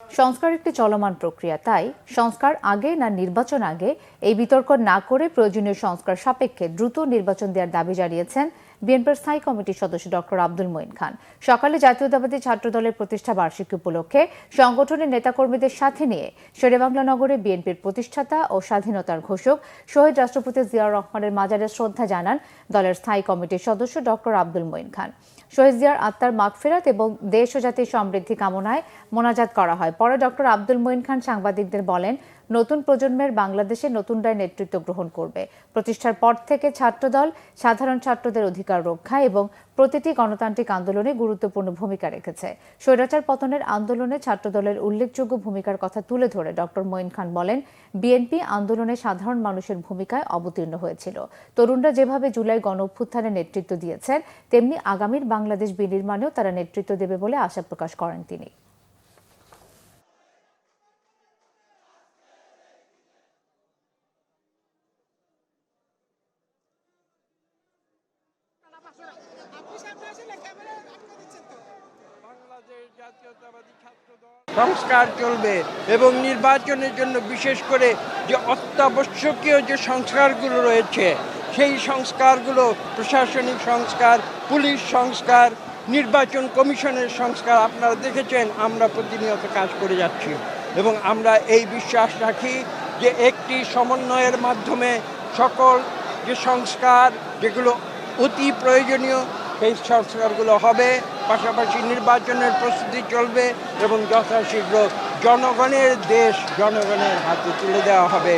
সংস্কার একটি চলমান প্রক্রিয়া, তাই সংস্কার আগে না নির্বাচন আগে এই বিতর্ক না করে প্রয়োজনীয় সংস্কার সাপেক্ষে দ্রুত নির্বাচন দেওয়ার দাবি জানিয়েছেন বিএনপির স্থায়ী কমিটির সদস্য ডক্টর আব্দুল মঈন খান। সকালে জাতীয়তাবাদী ছাত্র দলের প্রতিষ্ঠা বার্ষিকী উপলক্ষে সংগঠনের নেতাকর্মীদের সাথে নিয়ে শেরেবাংলা নগরে বিএনপির প্রতিষ্ঠাতা ও স্বাধীনতার ঘোষক শহীদ রাষ্ট্রপতি জিয়াউর রহমানের মাজারে শ্রদ্ধা জানান দলের স্থায়ী কমিটির সদস্য ডক্টর আব্দুল মঈন খান। শহীদ জিয়ার আত্মার মাগফিরাত এবং দেশ ও জাতির সমৃদ্ধি কামনায় মোনাজাত করা হয়। পরে ডক্টর আব্দুল মঈন খান সাংবাদিকদের বলেন, নতুন প্রজন্মের বাংলাদেশে নতুনরাই নেতৃত্ব গ্রহণ করবে। প্রতিষ্ঠার পর থেকে ছাত্রদল সাধারণ ছাত্রদের অধিকার রক্ষা এবং প্রতিটি গণতান্ত্রিক আন্দোলনে গুরুত্বপূর্ণ ভূমিকা রেখেছে। স্বৈরাচার পতনের আন্দোলনে ছাত্রদলের উল্লেখযোগ্য ভূমিকার কথা তুলে ধরে ডক্টর মঈন খান বলেন, বিএনপি আন্দোলনে সাধারণ মানুষের ভূমিকায় অবতীর্ণ হয়েছিল। তরুণরা যেভাবে জুলাই গণ অভ্যুত্থানে নেতৃত্ব দিয়েছেন, তেমনি আগামীর বাংলাদেশ বিনির্মাণেও তারা নেতৃত্ব দেবে বলে আশা প্রকাশ করেন তিনি। সংস্কার চলবে এবং নির্বাচনের জন্য বিশেষ করে যে অত্যাবশ্যকীয় যে সংস্কারগুলো রয়েছে সেই সংস্কারগুলো প্রশাসনিক সংস্কার, পুলিশ সংস্কার, নির্বাচন কমিশনের সংস্কার আপনারা দেখেছেন আমরা প্রতিনিয়ত কাজ করে যাচ্ছি এবং আমরা এই বিশ্বাস রাখি যে একটি সমন্বয়ের মাধ্যমে সকল যে সংস্কার যেগুলো অতি প্রয়োজনীয় সেই সংস্কারগুলো হবে। পাশাপাশি নির্বাচনের প্রস্তুতি চলবে এবং যথাশীঘ্র জনগণের দেশ জনগণের হাতে তুলে দেওয়া হবে।